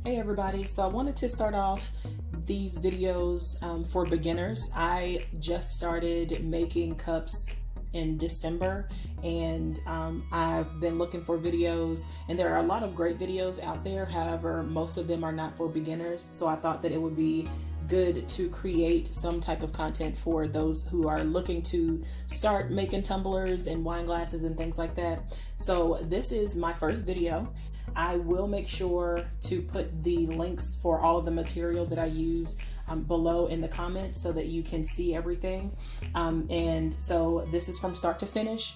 Hey everybody, so I wanted to start off these videos for beginners. I just started making cups in December, and I've been looking for videos, and there are a lot of great videos out there. However, most of them are not for beginners, so I thought that it would be good to create some type of content for those who are looking to start making tumblers and wine glasses and things like that. So this is my first video. I will make sure to put the links for all of the material that I use below in the comments so that you can see everything. And so this is from start to finish.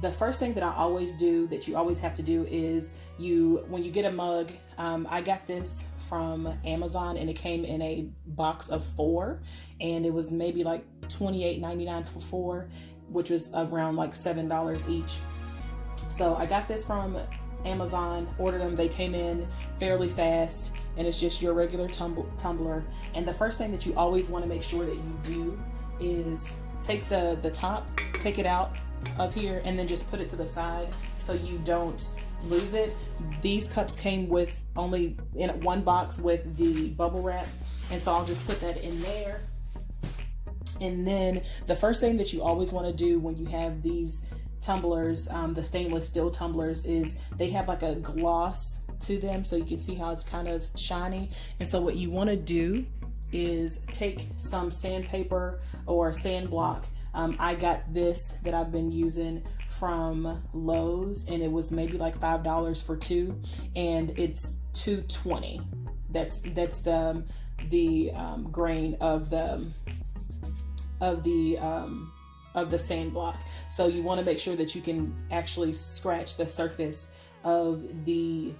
The first thing that I always do, that you always have to do, is when you get a mug, I got this from Amazon and it came in a box of 4, and it was maybe like $28.99 for 4, which was around like $7 each. So I got this from Amazon, ordered them, they came in fairly fast, and it's just your regular tumbler. And the first thing that you always want to make sure that you do is take the top, take it out of here, and then just put it to the side so you don't lose it. These cups came with only in one box with the bubble wrap, and so I'll just put that in there. And then the first thing that you always want to do when you have these tumblers, the stainless steel tumblers, is they have like a gloss to them, so you can see how it's kind of shiny. And so what you want to do is take some sandpaper or sand block. I got this that I've been using from Lowe's, and it was maybe like $5 for 2, and it's $2.20. That's the grain of the sand block. So you want to make sure that you can actually scratch the surface of the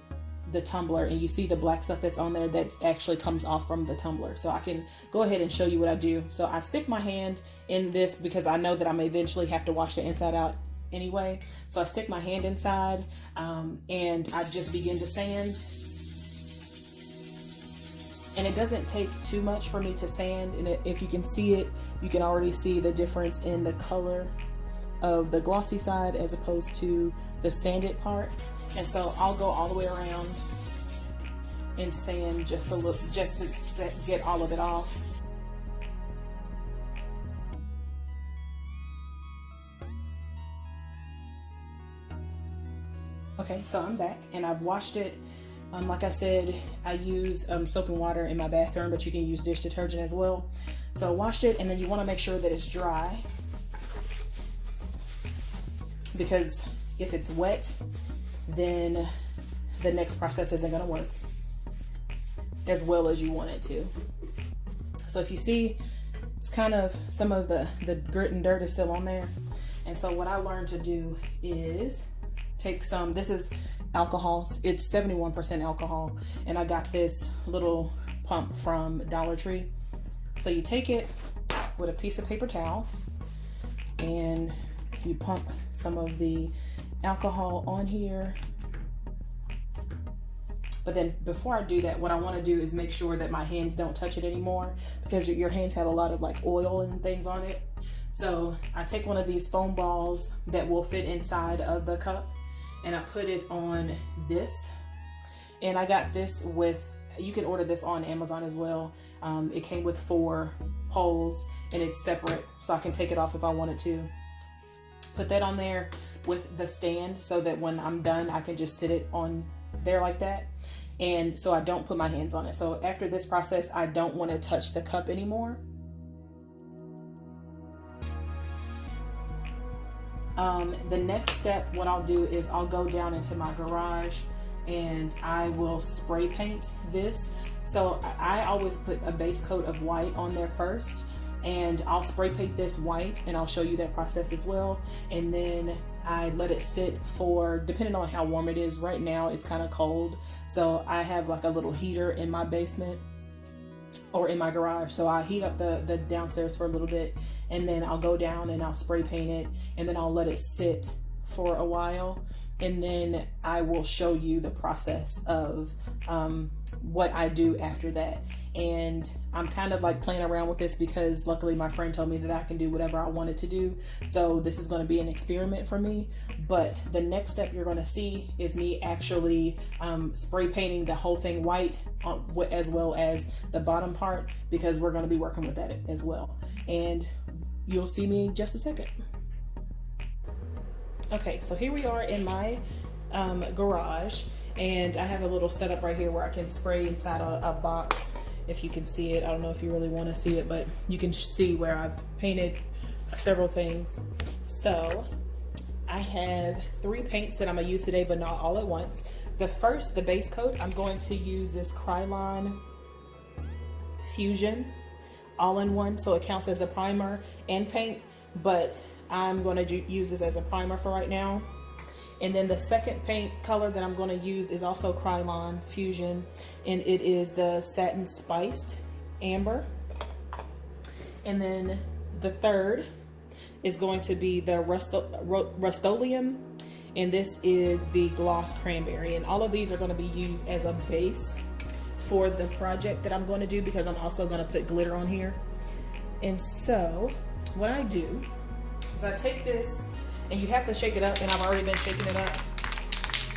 tumbler, and you see the black stuff that's on there that actually comes off from the tumbler. So I can go ahead and show you what I do. So I stick my hand in this because I know that I may eventually have to wash the inside out anyway. So I stick my hand inside, and I just begin to sand. And it doesn't take too much for me to sand, and if you can see it, you can already see the difference in the color of the glossy side as opposed to the sanded part. And so I'll go all the way around and sand just a little, just to get all of it off. Okay, so I'm back and I've washed it. Like I said, I use soap and water in my bathroom, but you can use dish detergent as well. So I washed it, and then you want to make sure that it's dry, because if it's wet, then the next process isn't going to work as well as you want it to. So if you see, it's kind of, some of the grit and dirt is still on there. And so what I learned to do is take some, this is alcohol, it's 71% alcohol, and I got this little pump from Dollar Tree. So you take it with a piece of paper towel and you pump some of the alcohol on here. But then before I do that, what I want to do is make sure that my hands don't touch it anymore, because your hands have a lot of like oil and things on it. So I take one of these foam balls that will fit inside of the cup, and I put it on this. And I got this with, you can order this on Amazon as well. It came with 4 poles, and it's separate, so I can take it off if I wanted to. Put that on there with the stand so that when I'm done, I can just sit it on there like that. And so I don't put my hands on it. So after this process, I don't want to touch the cup anymore. The next step, what I'll do is I'll go down into my garage and I will spray paint this. So I always put a base coat of white on there first, and I'll spray paint this white, and I'll show you that process as well. And then I let it sit for, depending on how warm it is. Right now it's kind of cold, so I have like a little heater in my basement or in my garage, so I heat up the downstairs for a little bit, and then I'll go down and I'll spray paint it, and then I'll let it sit for a while, and then I will show you the process of what I do after that. and I'm kind of like playing around with this because luckily my friend told me that I can do whatever I wanted to do. So this is going to be an experiment for me. But the next step you're going to see is me actually spray painting the whole thing white as well as the bottom part, because we're going to be working with that as well. And you'll see me in just a second. Okay, so here we are in my garage, and I have a little setup right here where I can spray inside a box. If you can see it, I don't know if you really want to see it, but you can see where I've painted several things. So I have 3 paints that I'm gonna use today, but not all at once. The base coat, I'm going to use this Krylon Fusion all-in-one, so it counts as a primer and paint, but I'm going to use this as a primer for right now. And then the second paint color that I'm going to use is also Krylon Fusion, and it is the Satin Spiced Amber. And then the third is going to be the Rust-Oleum, and this is the Gloss Cranberry. And all of these are going to be used as a base for the project that I'm going to do, because I'm also going to put glitter on here. And so what I do is I take this, and you have to shake it up, and I've already been shaking it up.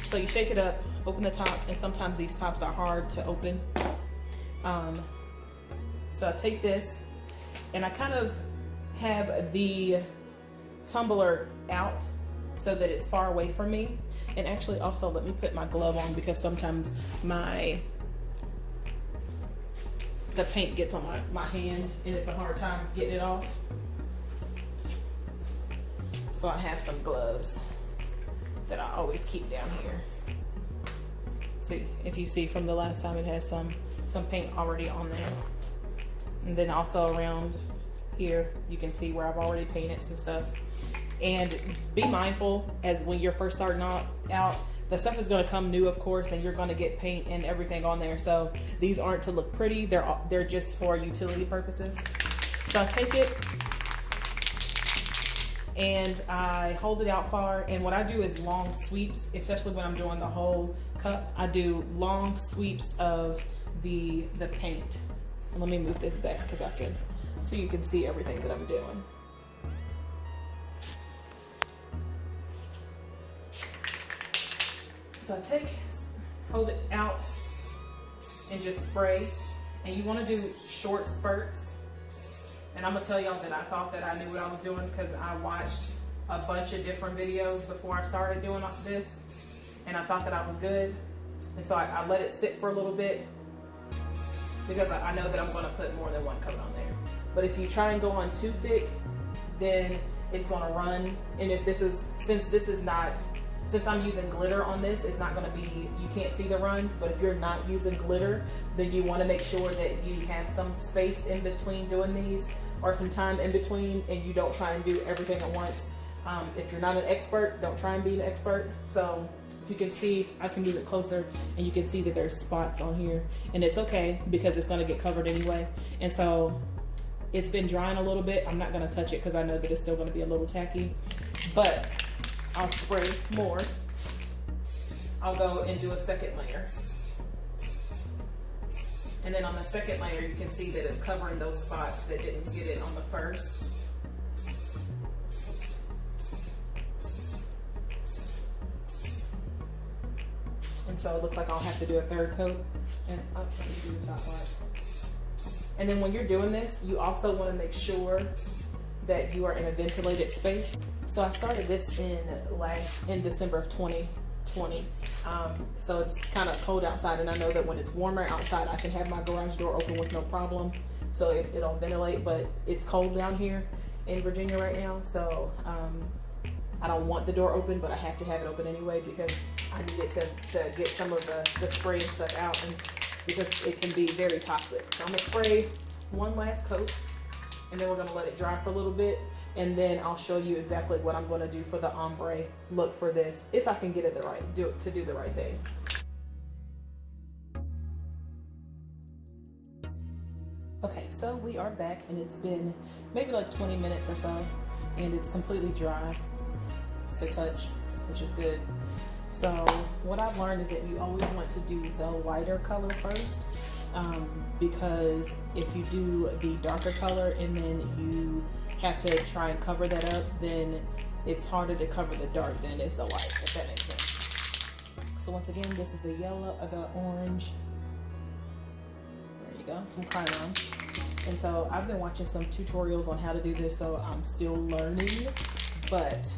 So you shake it up, open the top, and sometimes these tops are hard to open. So I take this, and I kind of have the tumbler out so that it's far away from me. And actually also let me put my glove on, because sometimes the paint gets on my hand and it's a hard time getting it off. So I have some gloves that I always keep down here. See, if you see from the last time, it has some paint already on there. And then also around here, you can see where I've already painted some stuff. And be mindful, as when you're first starting out, the stuff is going to come new, of course, and you're going to get paint and everything on there. So these aren't to look pretty, they're just for utility purposes. So I take it and I hold it out far, and what I do is long sweeps, especially when I'm doing the whole cup. I do long sweeps of the paint. And let me move this back so you can see everything that I'm doing. So I hold it out and just spray, and you want to do short spurts. And I'm gonna tell y'all that I thought that I knew what I was doing, because I watched a bunch of different videos before I started doing this, and I thought that I was good. And so I let it sit for a little bit, because I know that I'm gonna put more than one coat on there. But if you try and go on too thick, then it's gonna run. And if since I'm using glitter on this, it's not gonna be, you can't see the runs. But if you're not using glitter, then you wanna make sure that you have some space in between doing these, or some time in between, and you don't try and do everything at once. If you're not an expert, don't try and be an expert. So if you can see, I can move it closer, and you can see that there's spots on here, and it's okay because it's gonna get covered anyway. And so it's been drying a little bit. I'm not gonna touch it because I know that it's still gonna be a little tacky, but I'll spray more. I'll go and do a second layer. And then on the second layer, you can see that it's covering those spots that didn't get it on the first. And so it looks like I'll have to do a third coat. And let me do the top part. And then when you're doing this, you also want to make sure that you are in a ventilated space. So I started this in December of 2020. So it's kind of cold outside, and I know that when it's warmer outside, I can have my garage door open with no problem. So it'll ventilate, but it's cold down here in Virginia right now. So I don't want the door open, but I have to have it open anyway, because I need it to get some of the spray and stuff out, and because it can be very toxic. So I'm gonna spray one last coat, and then we're gonna let it dry for a little bit, and then I'll show you exactly what I'm gonna do for the ombre look for this, if I can get it to do the right thing. Okay, so we are back, and it's been maybe like 20 minutes or so, and it's completely dry to touch, which is good. So what I've learned is that you always want to do the lighter color first, because if you do the darker color and then you have to try and cover that up, then it's harder to cover the dark than it is the light, if that makes sense. So once again, this is the yellow, the orange. There you go, from Crayon. And so I've been watching some tutorials on how to do this, so I'm still learning. But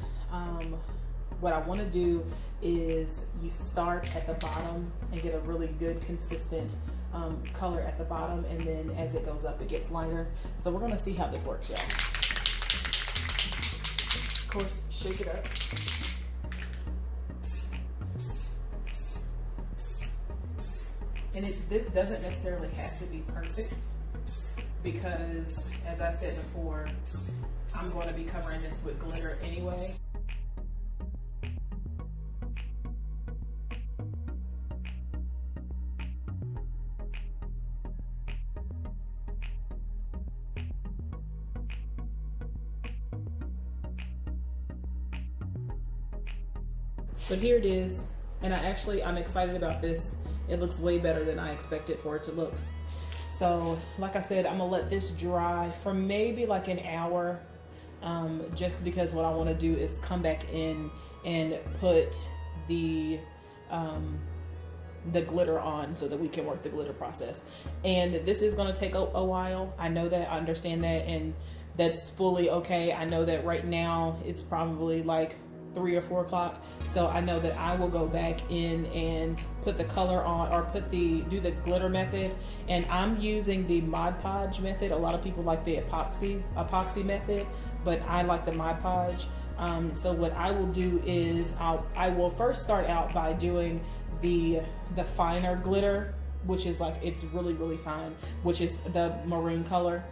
what I want to do is you start at the bottom and get a really good consistent color at the bottom, and then as it goes up it gets lighter. So we're going to see how this works, y'all. Of course, shake it up. And this doesn't necessarily have to be perfect, because as I said before, I'm going to be covering this with glitter anyway. But here it is, and I'm excited about this. It looks way better than I expected for it to look. So like I said, I'm gonna let this dry for maybe like an hour, just because what I want to do is come back in and put the glitter on so that we can work the glitter process. And this is going to take a while. I know that, I understand that, and that's fully okay. I know that right now it's probably like 3 or 4 o'clock, so I know that I will go back in and put the color on, or do the glitter method. And I'm using the Mod Podge method. A lot of people like the epoxy method, but I like the Mod Podge. So what I will do is I will first start out by doing the finer glitter, which is like, it's really fine, which is the maroon color.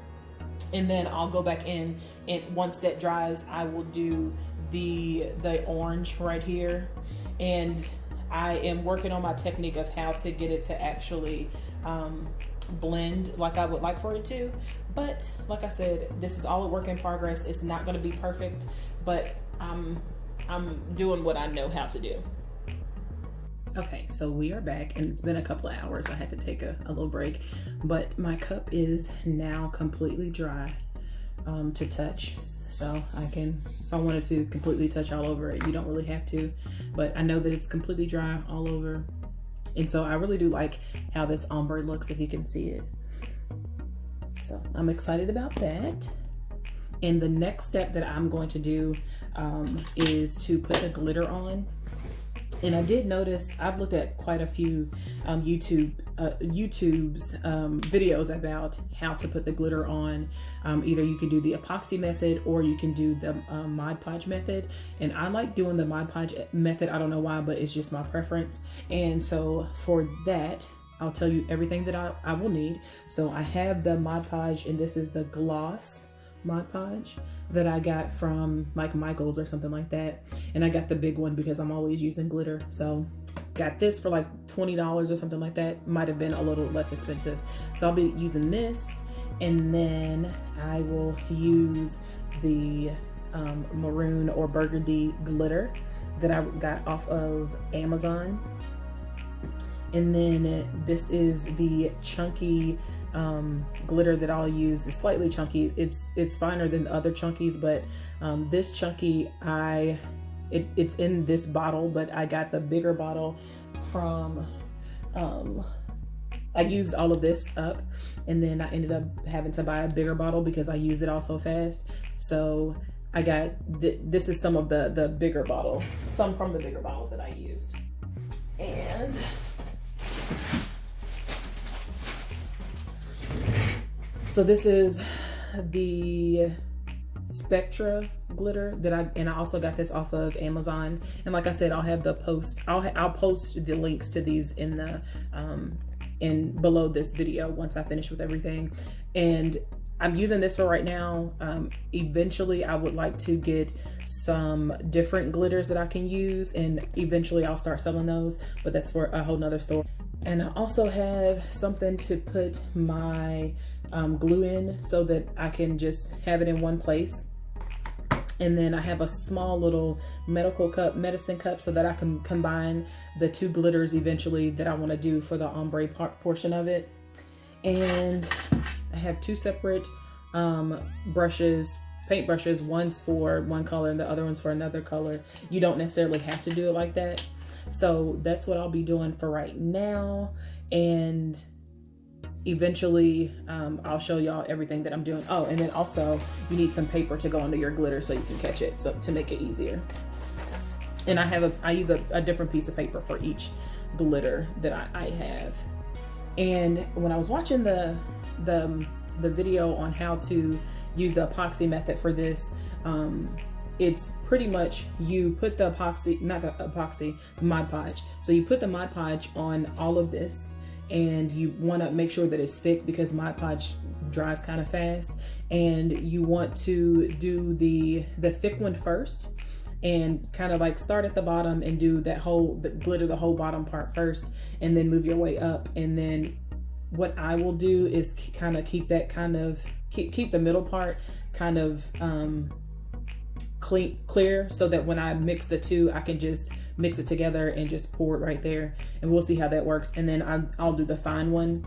And then I'll go back in, and once that dries, I will do the orange right here. And I am working on my technique of how to get it to actually blend like I would like for it to. But like I said, this is all a work in progress. It's not going to be perfect, but I'm doing what I know how to do. Okay, so we are back, and it's been a couple of hours. I had to take a little break, but my cup is now completely dry to touch. So I can, if I wanted to completely touch all over it, you don't really have to, but I know that it's completely dry all over. And so I really do like how this ombre looks, if you can see it. So I'm excited about that. And the next step that I'm going to do is to put the glitter on. And I did notice, I've looked at quite a few YouTube's videos about how to put the glitter on. Either you can do the epoxy method or you can do the Mod Podge method. And I like doing the Mod Podge method. I don't know why, but it's just my preference. And so for that, I'll tell you everything that I will need. So I have the Mod Podge, and this is the gloss Mod Podge that I got from like Michael's or something like that. And I got the big one because I'm always using glitter. So got this for like $20 or something like that. Might have been a little less expensive. So I'll be using this, and then I will use the maroon or burgundy glitter that I got off of Amazon. And then this is the chunky glitter that I'll use. It's slightly chunky. It's finer than the other chunkies, but this chunky, it's in this bottle, but I got the bigger bottle from I used all of this up, and then I ended up having to buy a bigger bottle because I use it all so fast. So I got this is some of the bigger bottle, some from the bigger bottle that I used. And so this is the Spectra glitter that I also got this off of Amazon. And like I said, I'll have the post. I'll post the links to these in the below this video once I finish with everything. And I'm using this for right now. Eventually I would like to get some different glitters that I can use, and eventually I'll start selling those, but that's for a whole nother story. And I also have something to put my glue in so that I can just have it in one place. And then I have a small little medicine cup so that I can combine the two glitters eventually that I want to do for the ombre portion of it. And I have two separate brushes, paint brushes. One's for one color and the other one's for another color. You don't necessarily have to do it like that. So that's what I'll be doing for right now. And eventually I'll show y'all everything that I'm doing. Oh, and then also you need some paper to go under your glitter so you can catch it, so to make it easier. And I use a different piece of paper for each glitter that I have. And when I was watching the video on how to use the epoxy method for this, it's pretty much you put the epoxy, not the epoxy, the Mod Podge. So you put the Mod Podge on all of this, and you want to make sure that it's thick because Mod Podge dries kind of fast. And you want to do the thick one first, and kind of like start at the bottom and do that glitter the whole bottom part first, and then move your way up. And then what I will do is kind of keep the middle part kind of clear, so that when I mix the two, I can just mix it together and just pour it right there, and we'll see how that works. And then I'll do the fine one.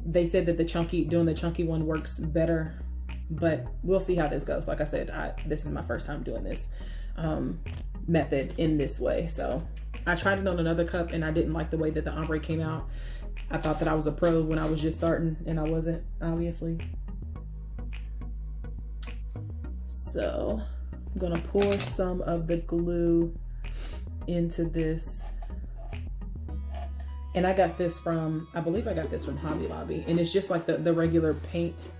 They said that doing the chunky one works better, but we'll see how this goes. Like I said, this is my first time doing this method in this way. So I tried it on another cup and I didn't like the way that the ombre came out. I thought that I was a pro when I was just starting, and I wasn't, obviously. So I'm gonna pour some of the glue into this. And I got this from, I believe I got this from Hobby Lobby, and it's just like the regular paint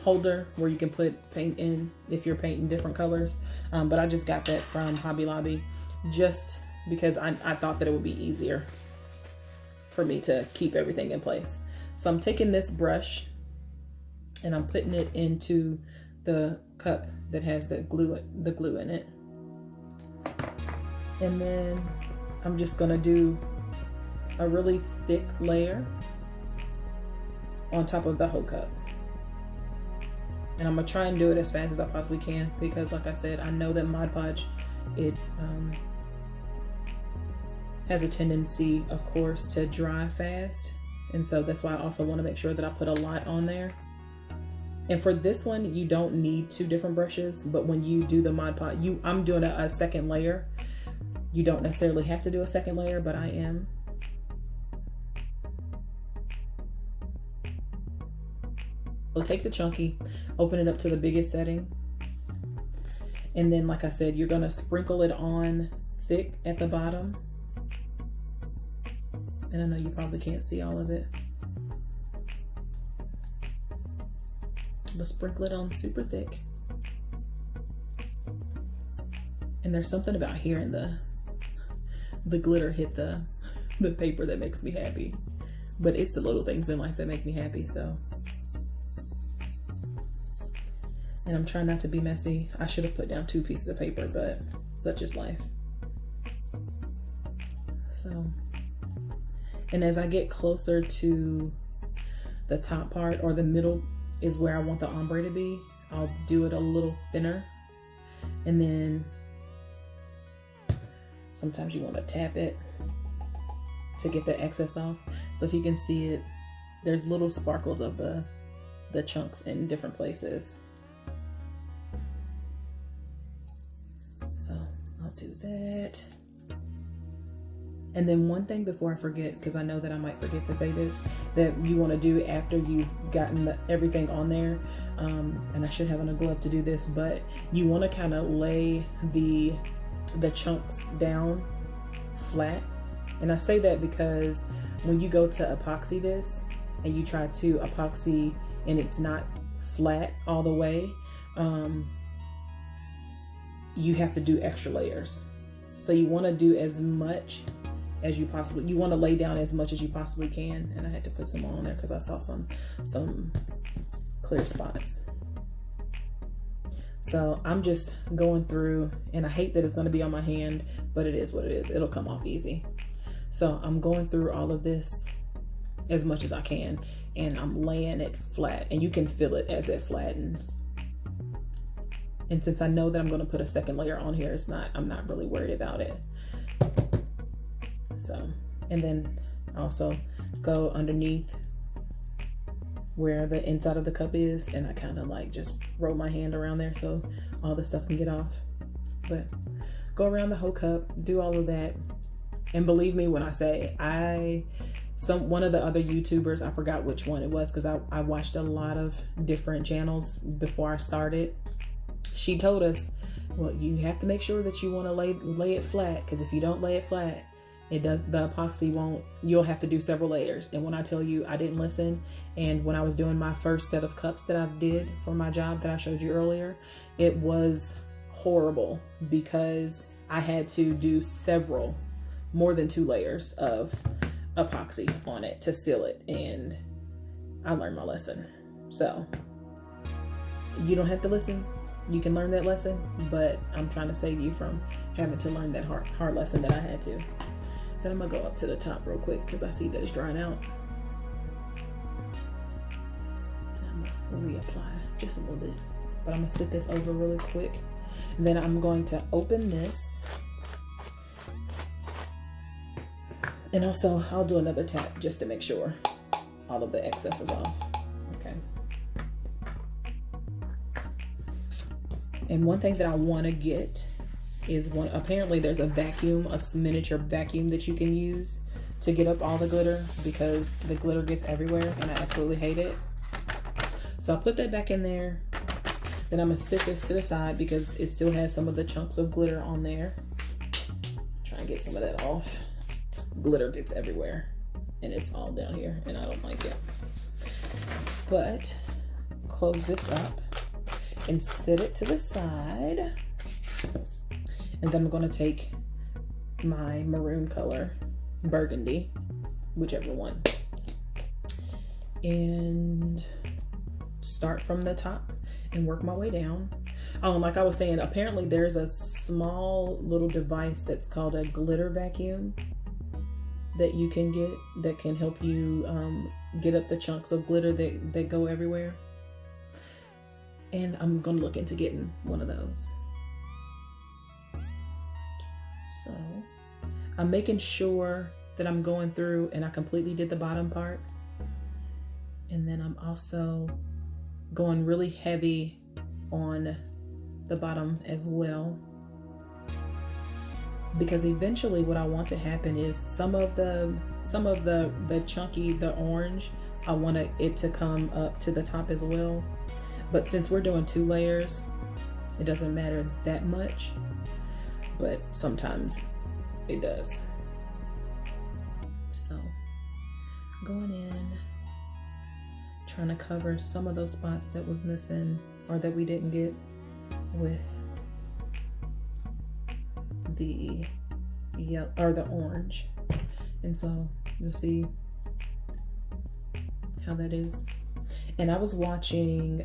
holder where you can put paint in if you're painting different colors. But I just got that from Hobby Lobby just because I thought that it would be easier for me to keep everything in place. So I'm taking this brush and I'm putting it into the cup that has the glue in it. And then I'm just gonna do a really thick layer on top of the whole cup. And I'm gonna try and do it as fast as I possibly can, because like I said, I know that Mod Podge, it has a tendency, of course, to dry fast. And so that's why I also wanna make sure that I put a lot on there. And for this one, you don't need two different brushes, but when you do the Mod Podge, I'm doing a second layer. You don't necessarily have to do a second layer, but I am. So take the chunky, open it up to the biggest setting. And then, like I said, you're gonna sprinkle it on thick at the bottom. And I know you probably can't see all of it, but sprinkle it on super thick. And there's something about hearing the glitter hit the paper that makes me happy. But it's the little things in life that make me happy, so. And I'm trying not to be messy. I should have put down 2 pieces of paper, but such is life. So, and as I get closer to the top part, or the middle is where I want the ombre to be, I'll do it a little thinner. And then sometimes you want to tap it to get the excess off. So if you can see it, there's little sparkles of the chunks in different places. So I'll do that. And then one thing before I forget, because I know that I might forget to say this, that you want to do after you've gotten everything on there, and I should have on a glove to do this, but you want to kind of lay the chunks down flat. And I say that because when you go to epoxy this and you try to epoxy and it's not flat all the way, you have to do extra layers. So you want to do as much as you want to lay down as much as you possibly can. And I had to put some on there because I saw some clear spots. So I'm just going through, and I hate that it's going to be on my hand, but it is what it is. It'll come off easy. So I'm going through all of this as much as I can, and I'm laying it flat, and you can feel it as it flattens. And since I know that I'm going to put a second layer on here, I'm not really worried about it. So, and then also go underneath where the inside of the cup is, and I kind of like just roll my hand around there so all the stuff can get off. But go around the whole cup, do all of that. And believe me when I say one of the other YouTubers, I forgot which one it was because I watched a lot of different channels before I started. She told us, well, you have to make sure that you want to lay it flat, because if you don't lay it flat, the epoxy won't, you'll have to do several layers. And when I tell you I didn't listen, and when I was doing my first set of cups that I did for my job that I showed you earlier, it was horrible because I had to do more than 2 layers of epoxy on it to seal it, and I learned my lesson. So you don't have to listen, you can learn that lesson, but I'm trying to save you from having to learn that hard lesson that I had to. Then I'm gonna go up to the top real quick because I see that it's drying out. I'm gonna reapply just a little bit, but I'm gonna sit this over really quick. And then I'm going to open this, and also I'll do another tap just to make sure all of the excess is off. Okay. And one thing that I want to get is apparently there's a miniature vacuum that you can use to get up all the glitter, because the glitter gets everywhere and I absolutely hate it. So I'll put that back in there. Then I'm gonna sit this to the side because it still has some of the chunks of glitter on there. Try and get some of that off. Glitter gets everywhere and it's all down here and I don't like it. But close this up and sit it to the side. And then I'm gonna take my maroon color, burgundy, whichever one, and start from the top and work my way down. Like I was saying, apparently there's a small little device that's called a glitter vacuum that you can get that can help you get up the chunks of glitter that go everywhere. And I'm gonna look into getting one of those. So I'm making sure that I'm going through and I completely did the bottom part. And then I'm also going really heavy on the bottom as well, because eventually what I want to happen is some of the chunky, the orange, I want it to come up to the top as well. But since we're doing 2 layers, it doesn't matter that much, but sometimes it does. So going in, trying to cover some of those spots that was missing or that we didn't get with the yellow or the orange. And so you'll see how that is. And I was watching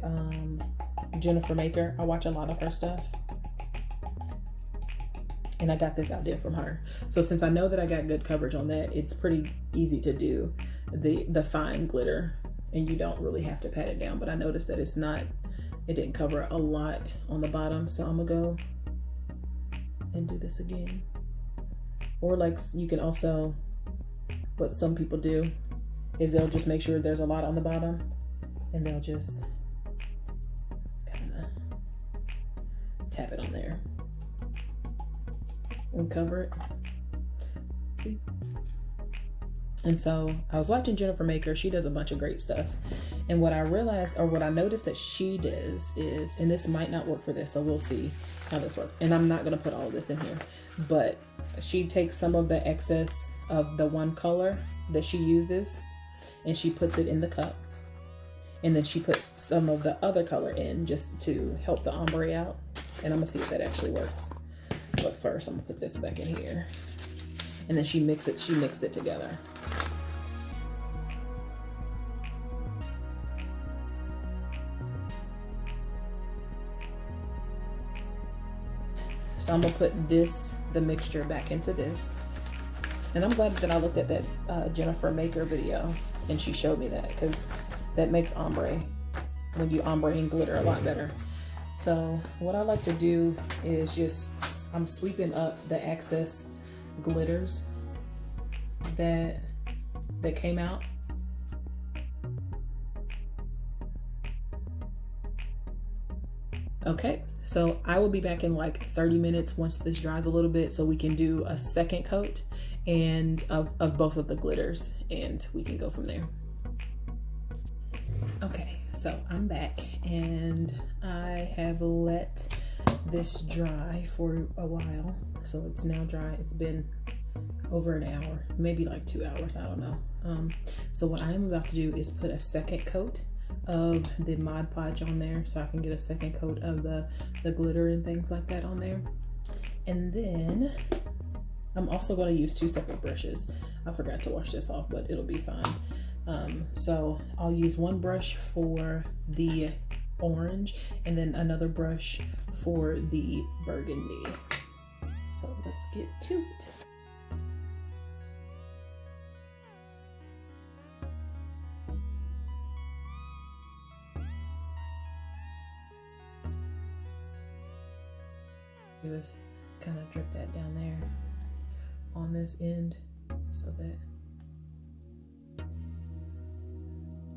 Jennifer Maker. I watch a lot of her stuff. And I got this idea from her. So since I know that I got good coverage on that, it's pretty easy to do the fine glitter, and you don't really have to pat it down. But I noticed that it didn't cover a lot on the bottom. So I'm gonna go and do this again. Or like you can also, what some people do is they'll just make sure there's a lot on the bottom and they'll just kind of tap it on there and cover it. See? And so I was watching Jennifer Maker. She does a bunch of great stuff. And what I realized, or what I noticed that she does is, and this might not work for this, so we'll see how this works. And I'm not gonna put all of this in here, but she takes some of the excess of the one color that she uses and she puts it in the cup. And then she puts some of the other color in just to help the ombre out. And I'm gonna see if that actually works. But first I'm gonna put this back in here. And then she mixed it together. So I'm gonna put the mixture back into this. And I'm glad that I looked at that Jennifer Maker video and she showed me that, because that makes ombre, when you ombre and glitter, a lot better. So what I like to do is I'm sweeping up the excess glitters that came out. Okay, so I will be back in like 30 minutes once this dries a little bit so we can do a second coat and of both of the glitters, and we can go from there. Okay, so I'm back and I have let this dry for a while. So it's now dry. It's been over an hour, maybe like 2 hours, I don't know. So what I'm about to do is put a second coat of the Mod Podge on there so I can get a second coat of the glitter and things like that on there. And then I'm also going to use 2 separate brushes. I forgot to wash this off, but it'll be fine. So I'll use one brush for the orange and then another brush for the burgundy. So let's get to it. Just kind of drip that down there on this end so that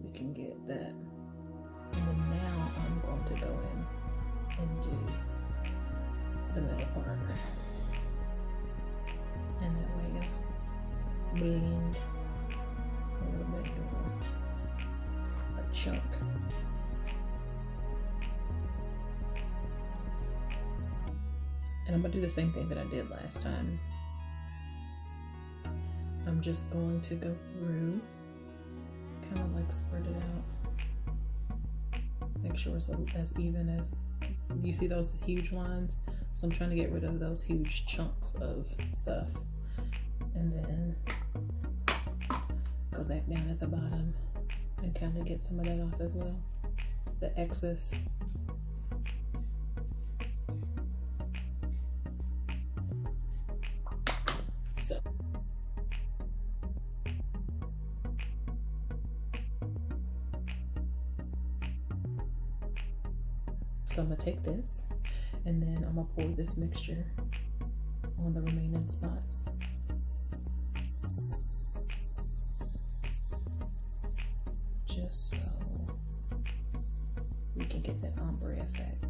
we can get that. And then now I'm going to go in and do the middle part. And that way it'll blend a little bit. There's a chunk. And I'm gonna do the same thing that I did last time. I'm just going to go through, kind of like spread it out. Make sure it's as even as, you see those huge lines? So I'm trying to get rid of those huge chunks of stuff. And then go back down at the bottom and kind of get some of that off as well. The excess. So I'm gonna take this and then I'm gonna pour this mixture on the remaining spots. Just so we can get that ombre effect.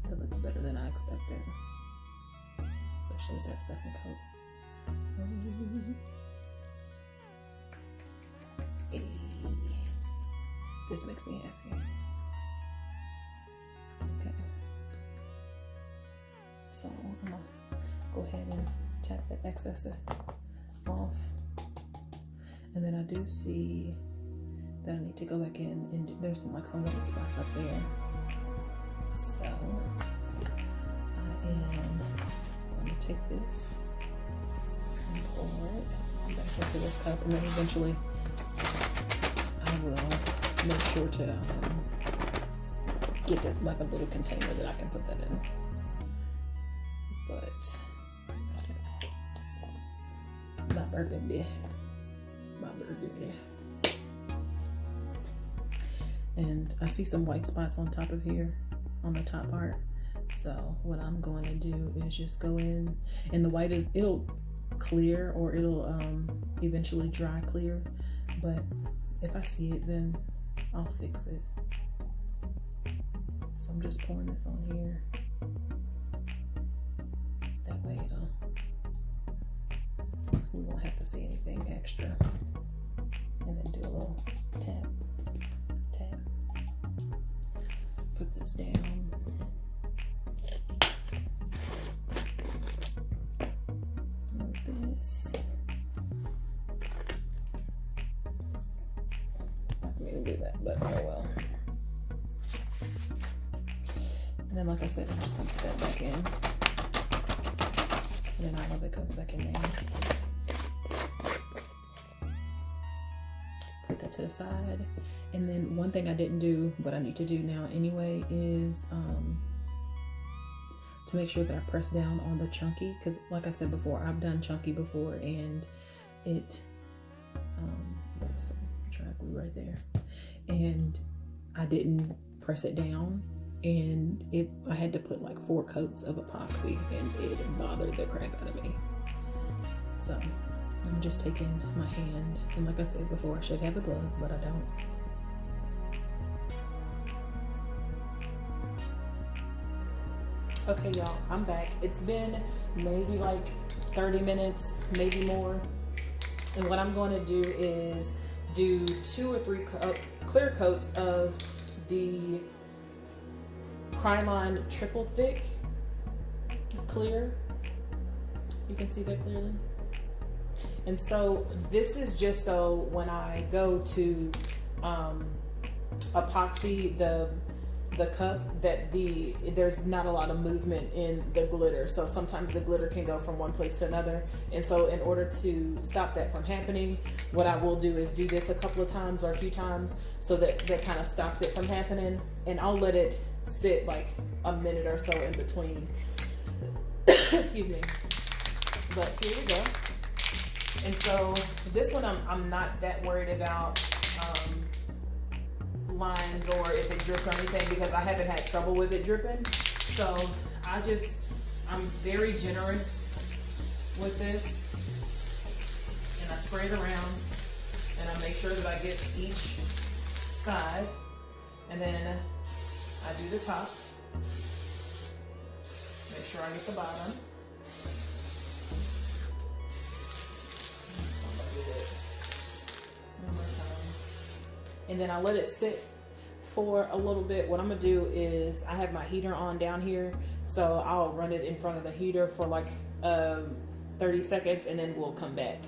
That looks better than I expected, especially with that second coat. Hey, this makes me happy. Okay, so I'm gonna go ahead and tap that excess off, and then I do see that I need to go back in and there's some white spots up there. So I am going to take this and pour it back into this cup, and then eventually I will make sure to get this like a little container that I can put that in. But my burgundy. And I see some white spots on top of here, on the top part. So what I'm going to do is just go in, and the white it'll clear, or it'll eventually dry clear. But if I see it, then I'll fix it. So I'm just pouring this on here. That way we won't have to see anything extra. And then do a little tap, tap. Put this down. Like this. Not for me to do that, but oh well. And then, like I said, I'm just gonna put that back in. And then all of it goes back in there. Put that to the side. And then one thing I didn't do, but I need to do now anyway, is to make sure that I press down on the chunky, because like I said before, I've done chunky before, and it there's some dry glue right there, and I didn't press it down, and I had to put like 4 coats of epoxy, and it bothered the crap out of me. So I'm just taking my hand, and like I said before, I should have a glove, but I don't. Okay, y'all, I'm back. It's been maybe like 30 minutes, maybe more. And what I'm going to do is do 2 or 3 clear coats of the Krylon Triple Thick Clear. You can see that clearly. And so this is just so when I go to epoxy the cup, that there's not a lot of movement in the glitter. So sometimes the glitter can go from one place to another. And so in order to stop that from happening, what I will do is do this a couple of times or a few times so that kind of stops it from happening. And I'll let it sit like a minute or so in between. Excuse me. But here we go. And so this one I'm not that worried about lines or if it drips or anything, because I haven't had trouble with it dripping. So I'm very generous with this, and I spray it around, and I make sure that I get each side, and then I do the top, make sure I get the bottom. And then I let it sit for a little bit. What I'm gonna do is I have my heater on down here, so I'll run it in front of the heater for like 30 seconds, and then we'll come back.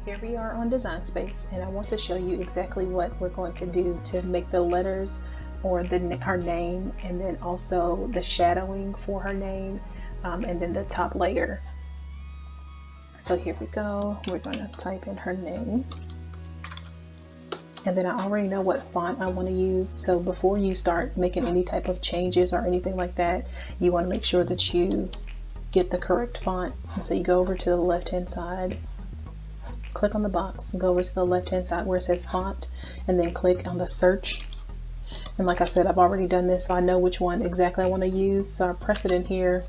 Here we are on Design Space, and I want to show you exactly what we're going to do to make the letters or her name, and then also the shadowing for her name, and then the top layer. So here we go. We're going to type in her name, and then I already know what font I want to use. So before you start making any type of changes or anything like that, you want to make sure that you get the correct font. And so you go over to the left hand side, click on the box, and go over to the left hand side where it says font, and then click on the search. And like I said, I've already done this, so I know which one exactly I want to use. So I press it in here,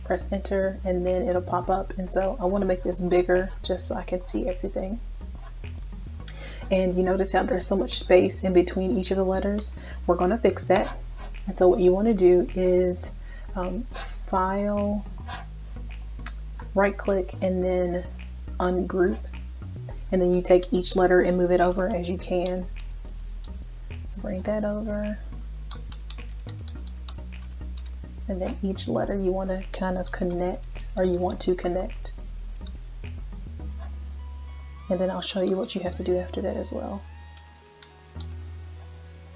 press enter, and then it'll pop up. And so I want to make this bigger just so I can see everything. And you notice how there's so much space in between each of the letters. We're going to fix that. And so what you want to do is file, right click, and then ungroup. And then you take each letter and move it over as you can. So bring that over. And then each letter you want to kind of connect, or you want to connect. And then I'll show you what you have to do after that as well.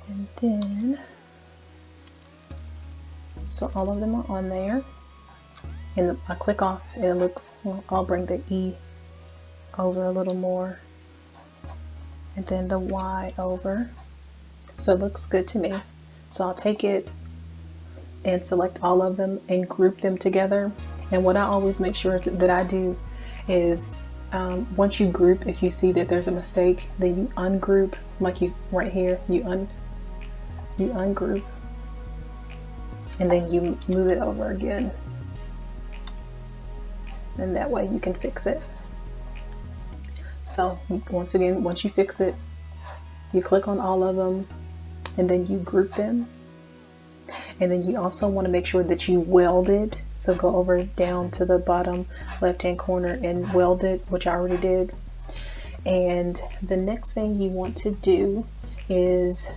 And then, so all of them are on there. And I click off, and it looks, well, I'll bring the E over a little more. And then the Y over. So it looks good to me. So I'll take it and select all of them and group them together. And what I always make sure that I do is once you group, if you see that there's a mistake, then you ungroup, like you right here, you ungroup, and then you move it over again, and that way you can fix it. So once again, once you fix it, you click on all of them, and then you group them. And then you also want to make sure that you weld it. So go over down to the bottom left hand corner and weld it, which I already did. And the next thing you want to do is,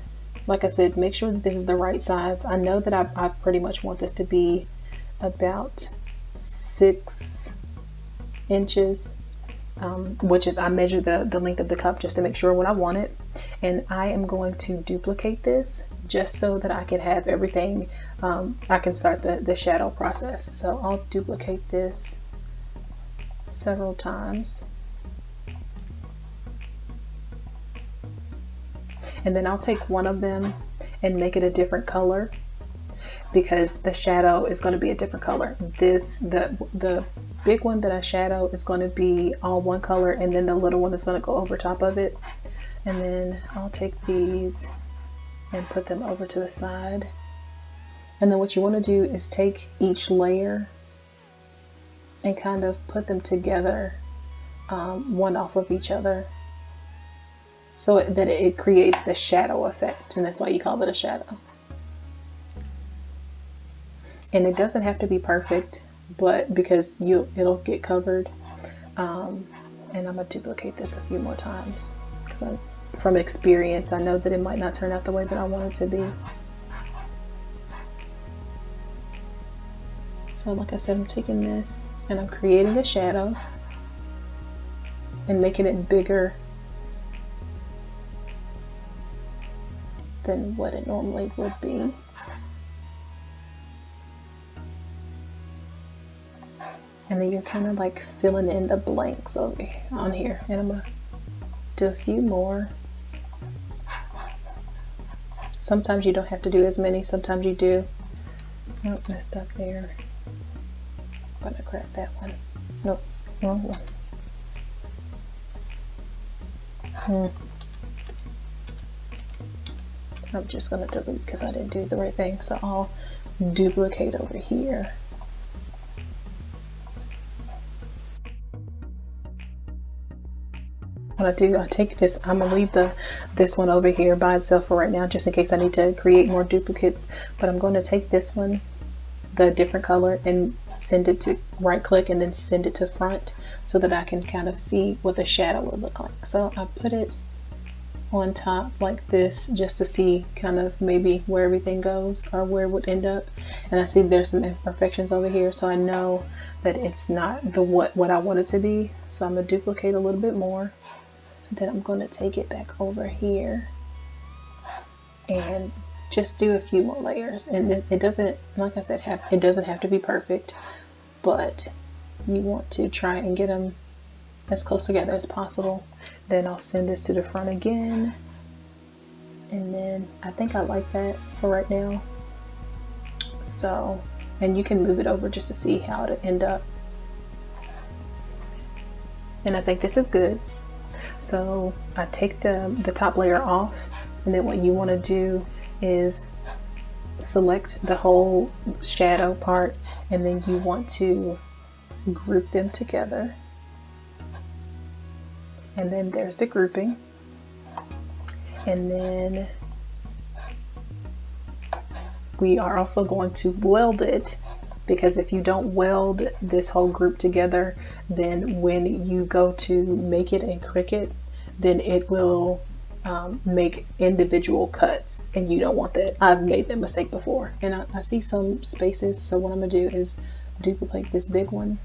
like I said, make sure that this is the right size. I know that I pretty much want this to be about 6 inches, which is, I measure the length of the cup just to make sure what I want it. And I am going to duplicate this just so that I can have everything, I can start the shadow process. So I'll duplicate this several times. And then I'll take one of them and make it a different color, because the shadow is going to be a different color. The big one that I shadow is going to be all one color, and then the little one is going to go over top of it. And then I'll take these and put them over to the side. And then what you want to do is take each layer and kind of put them together, one off of each other, so that it creates the shadow effect, and that's why you call it a shadow. And it doesn't have to be perfect, but because it'll get covered. And I'm gonna duplicate this a few more times because from experience I know that it might not turn out the way that I want it to be. So like I said, I'm taking this and I'm creating a shadow and making it bigger than what it normally would be. And then you're kind of like filling in the blanks over on here. And I'm gonna do a few more. Sometimes you don't have to do as many, sometimes you do. Nope, messed up there. I'm gonna grab that one. Nope, wrong one. I'm just gonna delete because I didn't do the right thing. So I'll duplicate over here. What I do, I take this, I'm gonna leave this one over here by itself for right now, just in case I need to create more duplicates. But I'm going to take this one, the different color, and send it to right click and then send it to front so that I can kind of see what the shadow would look like. So I put it on top like this just to see kind of maybe where everything goes or where it would end up. And I see there's some imperfections over here, so I know that it's not the what I want it to be. So I'm gonna duplicate a little bit more. Then I'm going to take it back over here and just do a few more layers. And this, it doesn't, like I said, it doesn't have to be perfect, but you want to try and get them as close together as possible. Then I'll send this to the front again, and then I think I like that for right now. So, and you can move it over just to see how it'll end up. And I think this is good. So I take the top layer off, and then what you want to do is select the whole shadow part, and then you want to group them together. And then there's the grouping. And then we are also going to weld it, because if you don't weld this whole group together, then when you go to make it in Cricut, then it will make individual cuts, and you don't want that. I've made that mistake before, and I see some spaces. So what I'm gonna do is duplicate this big one,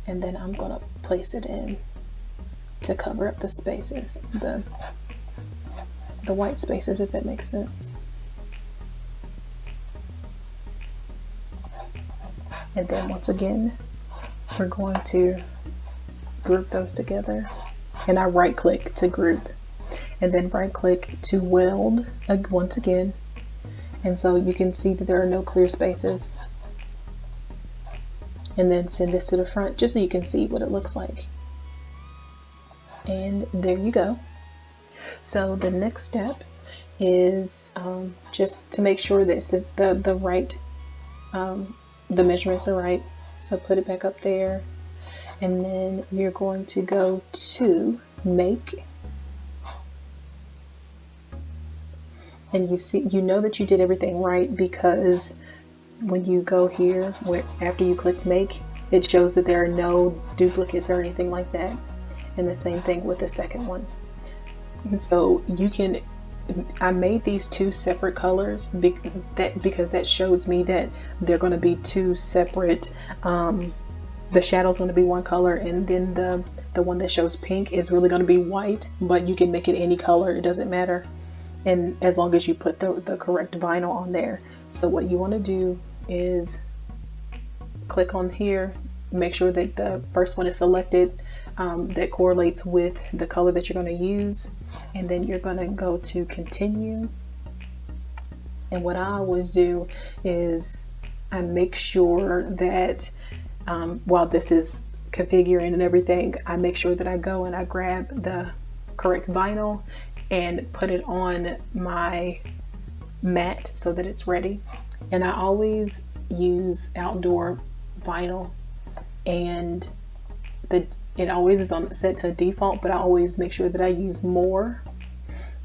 and then I'm gonna place it in to cover up the spaces, the white spaces, if that makes sense. And then once again, we're going to group those together. And I right click to group, and then right click to weld once again. And so you can see that there are no clear spaces. And then send this to the front just so you can see what it looks like. And there you go. So the next step is just to make sure that the right the measurements are right. So put it back up there, and then you're going to go to make, and you know that you did everything right, because when you go here, after you click make, it shows that there are no duplicates or anything like that. And the same thing with the second one. And so you can, I made these two separate colors because that shows me that they're going to be two separate, the shadow's going to be one color, and then the one that shows pink is really going to be white, but you can make it any color, it doesn't matter, and as long as you put the correct vinyl on there. So what you want to do is click on here, make sure that the first one is selected, that correlates with the color that you're going to use, and then you're going to go to continue. And what I always do is I make sure that while this is configuring and everything, I make sure that I go and I grab the correct vinyl and put it on my matte so that it's ready. And I always use outdoor vinyl, and it always is on set to default, but I always make sure that I use more.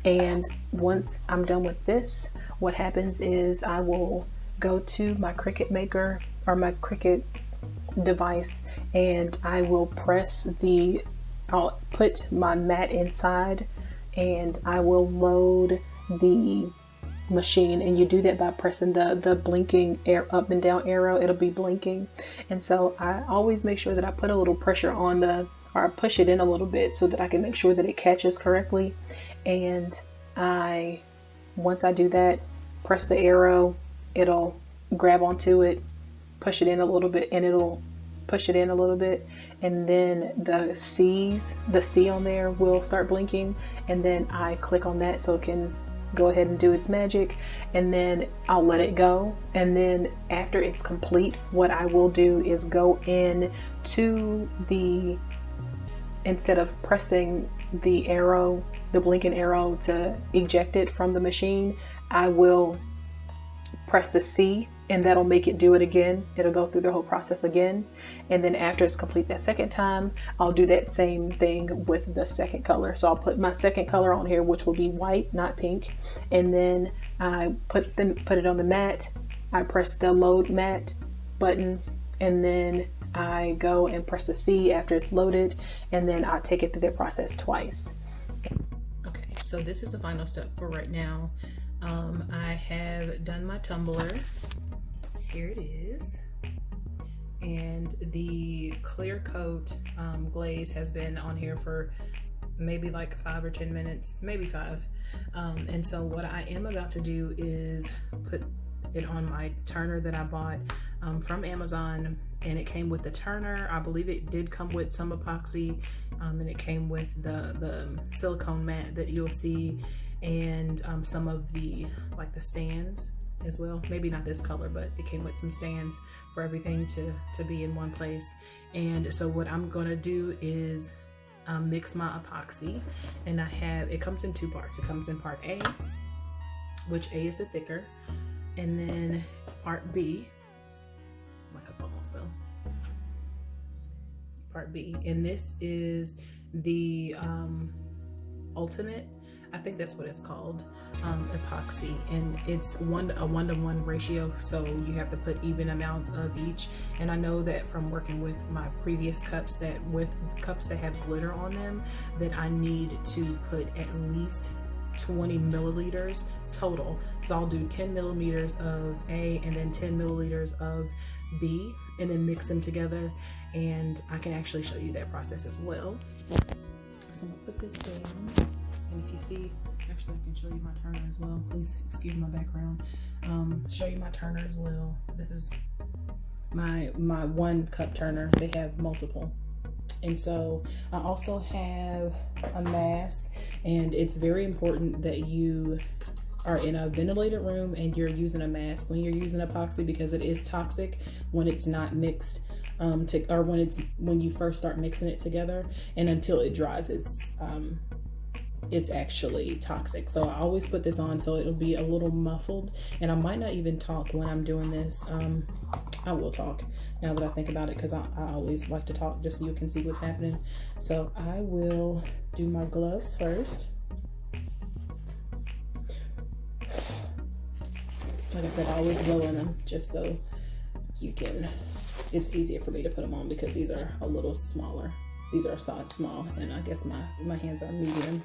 And once I'm done with this, what happens is I will go to my Cricut maker or my Cricut device, and I will I'll put my mat inside, and I will load the machine. And you do that by pressing the blinking up and down arrow. It'll be blinking. And so I always make sure that I put a little pressure on or I push it in a little bit so that I can make sure that it catches correctly. And once I do that, press the arrow, it'll grab onto it, push it in a little bit, and it'll push it in a little bit, and then the C on there will start blinking, and then I click on that so it can go ahead and do its magic, and then I'll let it go. And then after it's complete, what I will do is go in to instead of pressing the arrow, the blinking arrow, to eject it from the machine, I will press the C, and that'll make it do it again. It'll go through the whole process again. And then after it's complete that second time, I'll do that same thing with the second color. So I'll put my second color on here, which will be white, not pink. And then I put it on the mat. I press the load mat button, and then I go and press the C after it's loaded, and then I take it through the process twice. Okay, so this is the final step for right now. I have done my tumbler. Here it is. And the clear coat glaze has been on here for maybe like 5 or 10 minutes, maybe 5. And so what I am about to do is put it on my turner that I bought from Amazon, and it came with the turner. I believe it did come with some epoxy, and it came with the silicone mat that you'll see, and some of the stands as well. Maybe not this color, but it came with some stands for everything to be in one place. And so what I'm gonna do is mix my epoxy, and it comes in 2 parts. It comes in part A, which A is the thicker, and then part B, my cup almost fell. Part B, and this is the ultimate, I think that's what it's called, epoxy, and it's a 1-to-1 ratio, so you have to put even amounts of each. And I know that from working with my previous cups, that with cups that have glitter on them, that I need to put at least 20 milliliters total. So I'll do 10 milliliters of A and then 10 milliliters of B, and then mix them together, and I can actually show you that process as well. So I'm gonna put this down. And if you see, actually I can show you my turner as well. Please excuse my background. Show you my turner as well. This is my 1 cup turner. They have multiple. And so I also have a mask, and it's very important that you are in a ventilated room and you're using a mask when you're using epoxy, because it is toxic when it's not mixed, or when you first start mixing it together, and until it dries, it's actually toxic. So I always put this on so it'll be a little muffled, and I might not even talk when I'm doing this. I will talk now that I think about it, because I always like to talk just so you can see what's happening. So I will do my gloves first. Like I said, I always blow in them just so it's easier for me to put them on, because these are a little smaller. These are a size small, and I guess my hands are medium.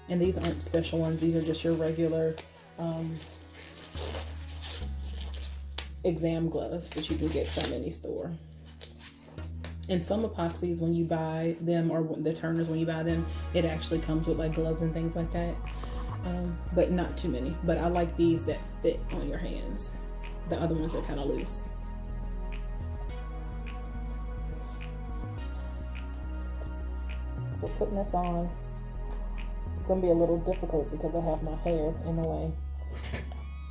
And these aren't special ones. These are just your regular exam gloves that you can get from any store. And some epoxies, when you buy them, or the turners, when you buy them, it actually comes with like gloves and things like that. But not too many. But I like these that fit on your hands. The other ones are kind of loose. So putting this on, it's going to be a little difficult because I have my hair in the way.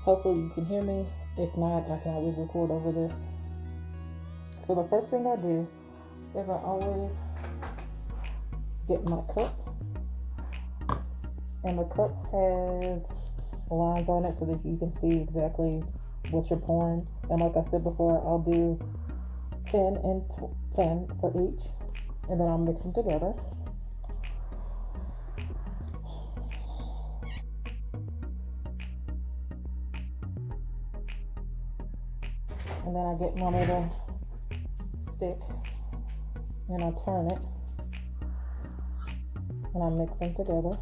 Hopefully you can hear me. If not, I can always record over this. So the first thing I do is I always get my cup, and the cup has lines on it so that you can see exactly what you're pouring. And like I said before, I'll do 10 and 10 for each, and then I'll mix them together. And then I get my little stick and I turn it and I mix them together.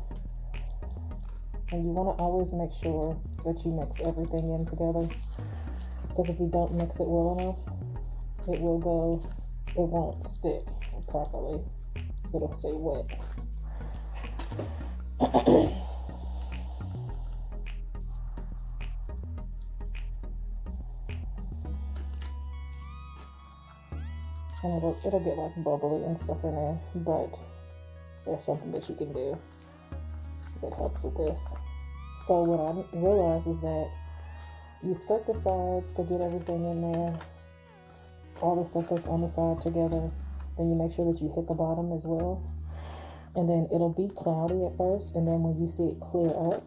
And you want to always make sure that you mix everything in together, because if you don't mix it well enough, it won't stick properly. It'll stay wet. And it'll get like bubbly and stuff in there, but there's something that you can do that helps with this. So what I realized is that you skirt the sides to get everything in there, all the stuff that's on the side together. Then you make sure that you hit the bottom as well. And then it'll be cloudy at first, and then when you see it clear up,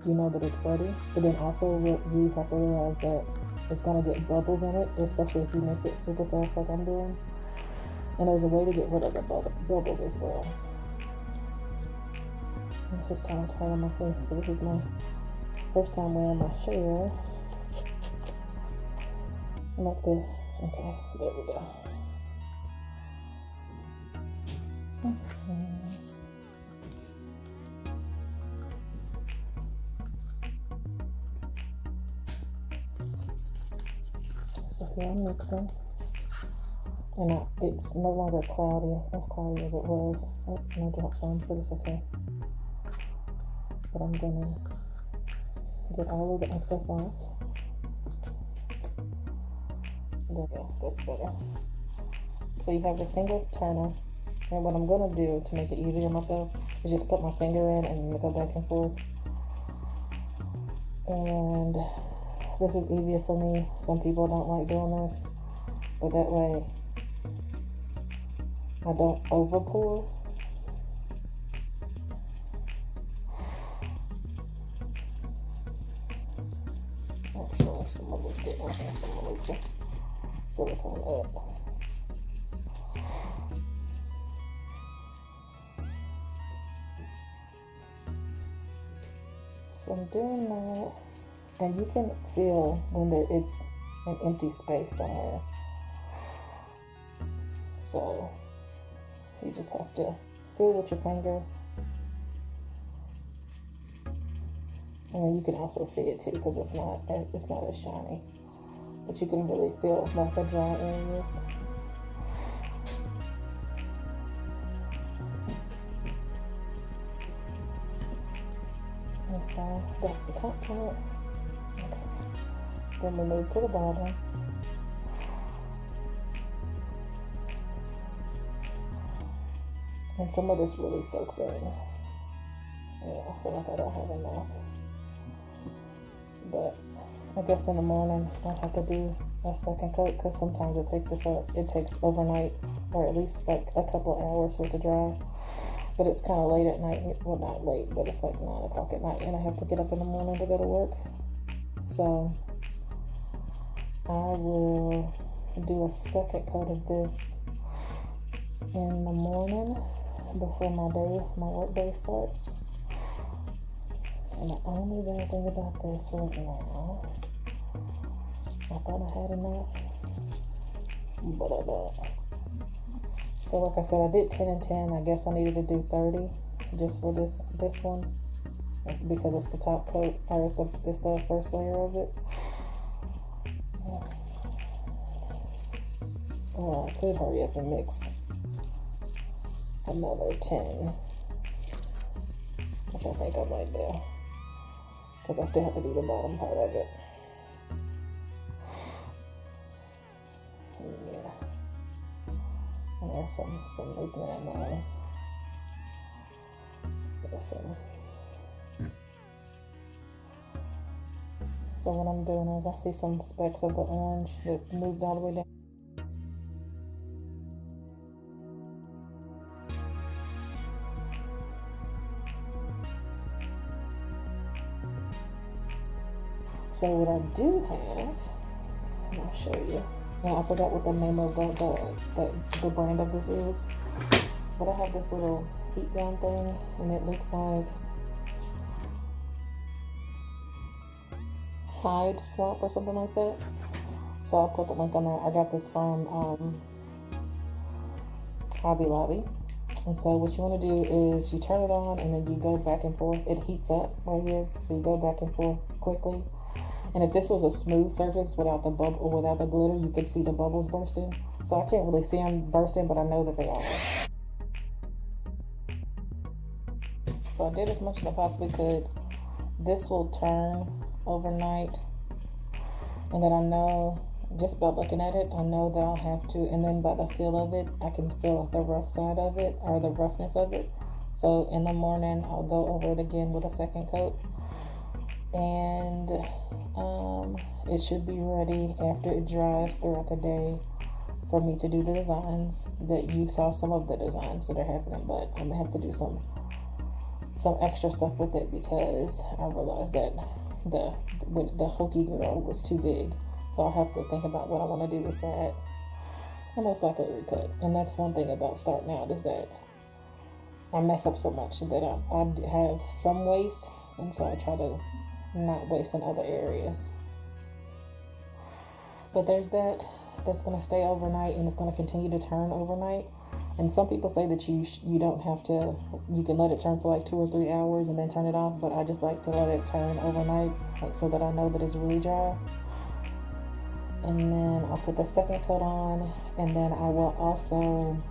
you know that it's ready. But then also you have to realize that it's going to get bubbles in it, especially if you mix it super fast like I'm doing. And there's a way to get rid of the bubbles as well. It's just kind of tight on my face, but this is my first time wearing my hair like this. Okay, there we go. So here I'm mixing, and it's no longer as cloudy as it was. Oh, no drop some, but it's okay. But I'm gonna get all of the excess off. There we go, that's better. So you have a single turner, and what I'm gonna do to make it easier myself is just put my finger in and go back and forth. And this is easier for me. Some people don't like doing this, but that way I don't over pour. Actually, some of it's getting on here, some of it's silicone up. So I'm doing that, and you can feel when it's an empty space somewhere. So you just have to feel with your finger. And you can also see it too, because it's not as shiny, but you can really feel like the dry areas. And so that's the top part. Okay. Then we move to the bottom. And some of this really soaks in. Yeah, I feel like I don't have enough. But I guess in the morning I'll have to do a second coat, because sometimes it takes overnight, or at least like a couple hours for it to dry. But it's kind of late at night. Well, not late, but it's like 9 o'clock at night, and I have to get up in the morning to go to work. So I will do a second coat of this in the morning before my work day starts. And the only bad thing about this right now, I thought I had enough, but I don't. So like I said, I did 10 and 10. I guess I needed to do 30 just for this one, because it's the top coat, or it's the first layer of it. Oh, I could hurry up and mix another 10, which I think I might do, because I still have to do the bottom part of it. Yeah. And there's some movement in my eyes. So what I'm doing is I see some specks of the orange that moved all the way down. So what I do have, I'll show you. Now I forgot what the name of the brand of this is, but I have this little heat gun thing, and it looks like Hide Swap or something like that. So I'll put the link on there. I got this from Hobby Lobby. And so what you want to do is you turn it on and then you go back and forth. It heats up right here, so you go back and forth quickly. And if this was a smooth surface without the bubble or without the glitter, you could see the bubbles bursting. So I can't really see them bursting, but I know that they are. So I did as much as I possibly could. This will turn overnight, and then I know just by looking at it, I know that I'll have to, and then by the feel of it, I can feel the rough side of it, or the roughness of it. So in the morning, I'll go over it again with a second coat, and it should be ready after it dries throughout the day for me to do the designs. That you saw some of the designs that are happening, but I'm gonna have to do some extra stuff with it because I realized that the hokey girl was too big. So I'll have to think about what I want to do with that. And most likely recut. And that's one thing about starting out is that I mess up so much that I have some waste, and so I try to not waste in other areas. But there's that's going to stay overnight, and it's going to continue to turn overnight. And some people say that you don't have to, you can let it turn for like 2 or 3 hours and then turn it off, but I just like to let it turn overnight, like, so that I know that it's really dry. And then I'll put the second coat on, and then I will also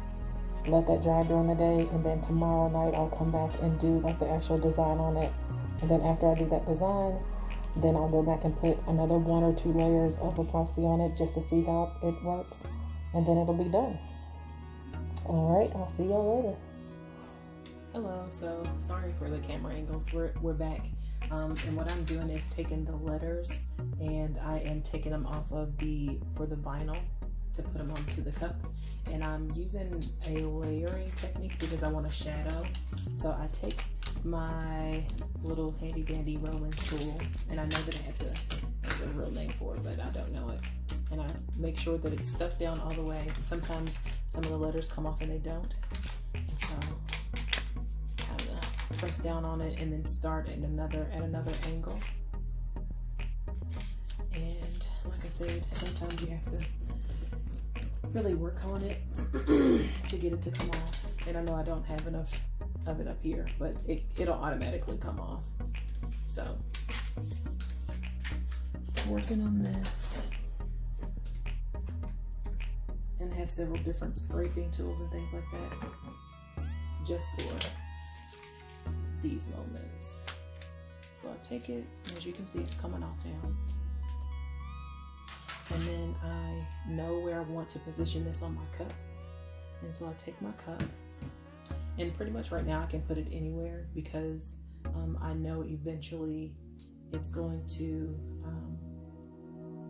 let that dry during the day, and then tomorrow night I'll come back and do like the actual design on it. And then after I do that design, then I'll go back and put another 1 or 2 layers of epoxy on it just to see how it works, and then it'll be done. Alright, I'll see y'all later. Hello, so sorry for the camera angles, we're back. And what I'm doing is taking the letters, and I am taking them off of for the vinyl to put them onto the cup. And I'm using a layering technique because I want a shadow. So I take my little handy dandy rolling tool, and I know that it has a real name for it, but I don't know it. And I make sure that it's stuffed down all the way. And sometimes some of the letters come off and they don't. And so kind of press down on it and then start at another angle. And like I said, sometimes you have to really work on it to get it to come off. And I know I don't have enough of it up here, but it'll automatically come off. So working on this. And have several different scraping tools and things like that just for these moments. So I take it, and as you can see, it's coming off now. And then I know where I want to position this on my cup. And so I take my cup, and pretty much right now I can put it anywhere because I know eventually it's going to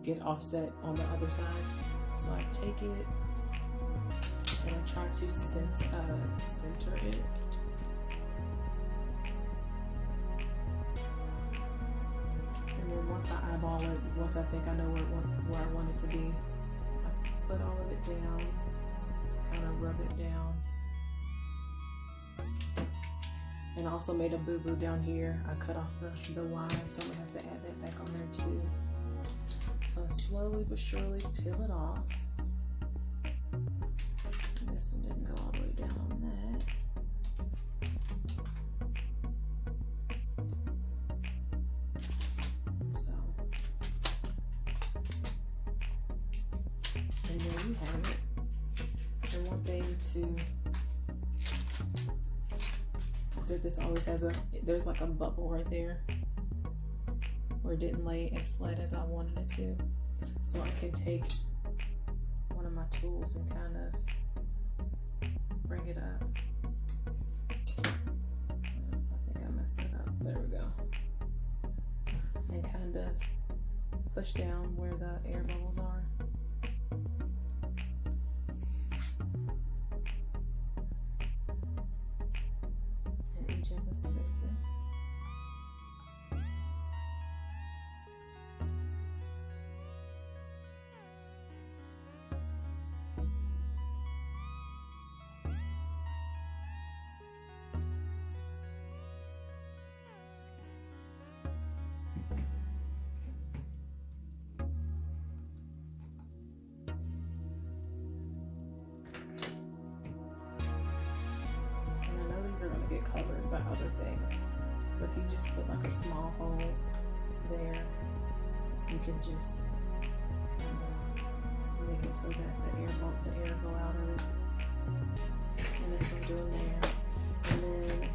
get offset on the other side. So I take it and I try to center it. And then once I eyeball it, once I think I know where I want it to be, I put all of it down, kind of rub it down. And I also made a boo-boo down here. I cut off the Y, so I'm gonna have to add that back on there too. So I slowly but surely peel it off. This one didn't go all the way down on that. So, and there you have it. And one thing so this always has there's like a bubble right there where it didn't lay as flat as I wanted it to. So I can take one of my tools and kind of bring it up. I think I messed it up. There we go. And kind of push down where the air bubbles are. And each of the spaces. get covered by other things. So if you just put like a small hole there, you can just make it so that the air go out of it. And that's what I'm doing there. And then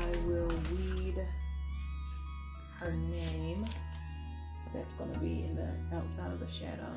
I will read her name. That's going to be in the outside of the shadow.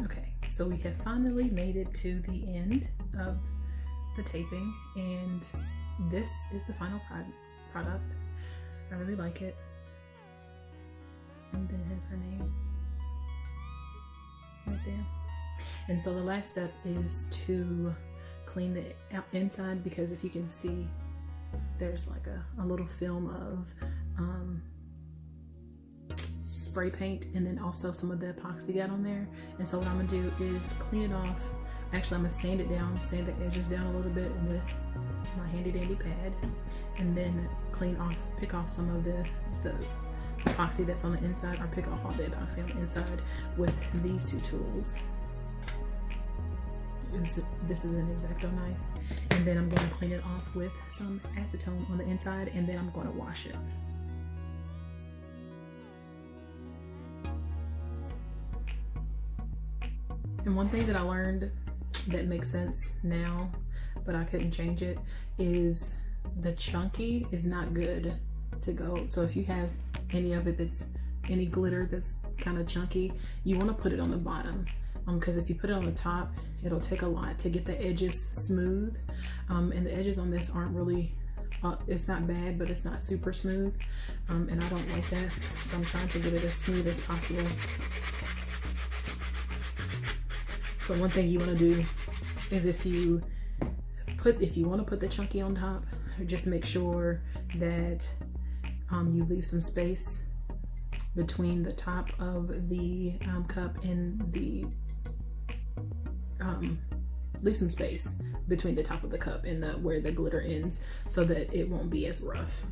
Okay, so we have finally made it to the end of the taping, and this is the final product. I really like it. And then it has her name right there. And so the last step is to clean the inside, because if you can see, there's like a little film of spray paint, and then also some of the epoxy got on there. And so what I'm gonna do is clean it off. Actually, I'm gonna sand it down, sand the edges down a little bit with my handy dandy pad, and then pick off some of the epoxy that's on the inside, or pick off all the epoxy on the inside with these two tools. This is an X-Acto knife. And then I'm going to clean it off with some acetone on the inside, and then I'm going to wash it. And one thing that I learned that makes sense now, but I couldn't change it, is the chunky is not good to go. So if you have any of it any glitter that's kind of chunky, you want to put it on the bottom. Because if you put it on the top, it'll take a lot to get the edges smooth. And the edges on this aren't really, it's not bad, but it's not super smooth. And I don't like that. So I'm trying to get it as smooth as possible. So one thing you want to do is if you want to put the chunky on top, just make sure that you leave some space between the top of the cup and the leave some space between the top of the cup and where the glitter ends, so that it won't be as rough.